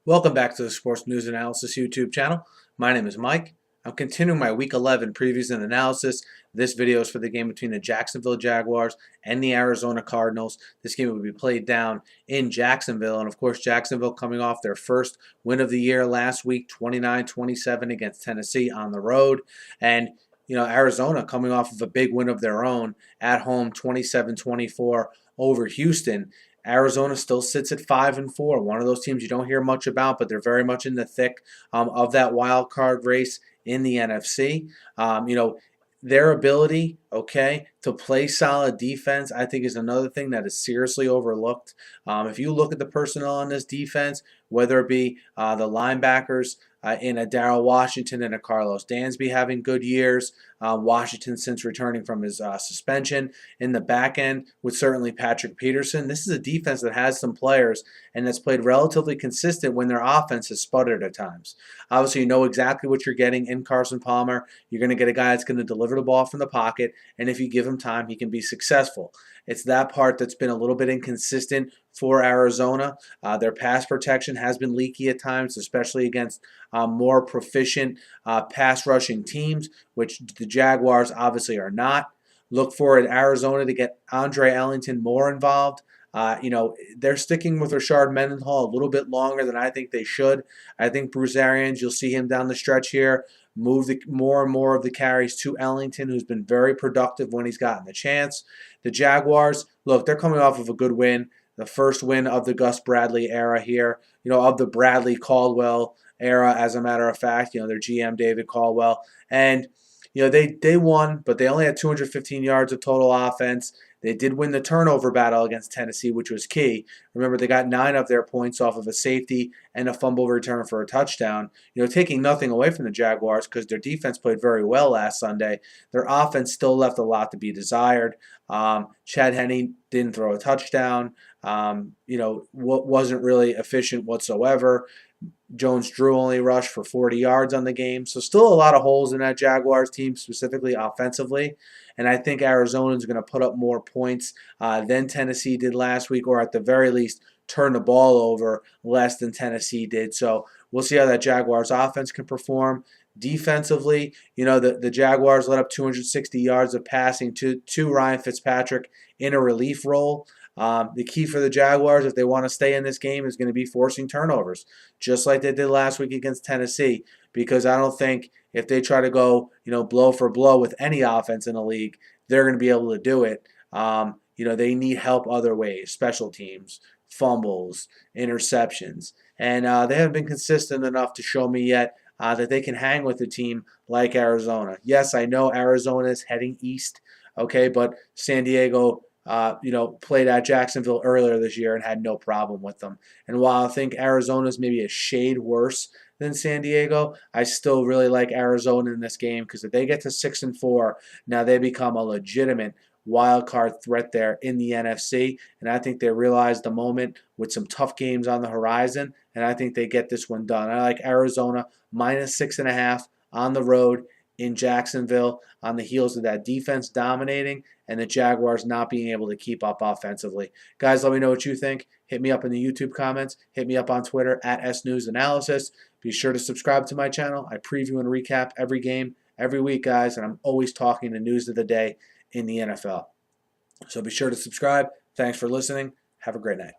Welcome back to the Sports News Analysis YouTube channel. My name is Mike. I'm continuing my Week 11 previews and analysis. This video is for the game between the Jacksonville Jaguars and the Arizona Cardinals. This game will be played down in Jacksonville. And of course, Jacksonville coming off their first win of the year last week, 29-27 against Tennessee on the road. And Arizona coming off of a big win of their own at home, 27-24 over Houston. Arizona still sits at 5-4. One of those teams you don't hear much about, but they're very much in the thick of that wild card race in the NFC. Their ability, to play solid defense, I think is another thing that is seriously overlooked. If you look at the personnel on this defense, whether it be the linebackers in a Darrell Washington and a Carlos Dansby having good years, Washington since returning from his suspension, in the back end with certainly Patrick Peterson. This is a defense that has some players and that's played relatively consistent when their offense has sputtered at times. Obviously, you know exactly what you're getting in Carson Palmer. You're going to get a guy that's going to deliver the ball from the pocket, and if you give him time, he can be successful. It's that part that's been a little bit inconsistent for Arizona. Their pass protection has been leaky at times, especially against more proficient pass rushing teams, which the Jaguars obviously are not. Look for Arizona to get Andre Ellington more involved. They're sticking with Rashard Mendenhall a little bit longer than I think they should. I think Bruce Arians, you'll see him down the stretch here, move more and more of the carries to Ellington, who's been very productive when he's gotten the chance. The Jaguars, look, they're coming off of a good win, the first win of the Gus Bradley era here, of the Bradley Caldwell era, as a matter of fact, their GM David Caldwell. And they won, but they only had 215 yards of total offense. They did win the turnover battle against Tennessee, which was key. Remember, they got 9 of their points off of a safety and a fumble return for a touchdown. Taking nothing away from the Jaguars because their defense played very well last Sunday. Their offense still left a lot to be desired. Chad Henne didn't throw a touchdown. Wasn't really efficient whatsoever. Jones-Drew only rushed for 40 yards on the game. So still a lot of holes in that Jaguars team, specifically offensively. And I think Arizona is going to put up more points than Tennessee did last week, or at the very least turn the ball over less than Tennessee did. So we'll see how that Jaguars offense can perform. Defensively, the Jaguars let up 260 yards of passing to Ryan Fitzpatrick in a relief role. The key for the Jaguars, if they want to stay in this game, is going to be forcing turnovers, just like they did last week against Tennessee, because I don't think if they try to go, blow for blow with any offense in the league, they're going to be able to do it. They need help other ways, special teams, fumbles, interceptions, and they haven't been consistent enough to show me yet that they can hang with a team like Arizona. Yes, I know Arizona is heading east, but San Diego played at Jacksonville earlier this year and had no problem with them. And while I think Arizona's maybe a shade worse than San Diego, I still really like Arizona in this game because if they get to 6-4, now they become a legitimate wild card threat there in the NFC. And I think they realize the moment with some tough games on the horizon, and I think they get this one done. I like Arizona -6.5 on the road in Jacksonville on the heels of that defense dominating and the Jaguars not being able to keep up offensively. Guys, let me know what you think. Hit me up in the YouTube comments. Hit me up on Twitter at @SNewsAnalysis. Be sure to subscribe to my channel. I preview and recap every game every week, guys, and I'm always talking the news of the day in the NFL. So be sure to subscribe. Thanks for listening. Have a great night.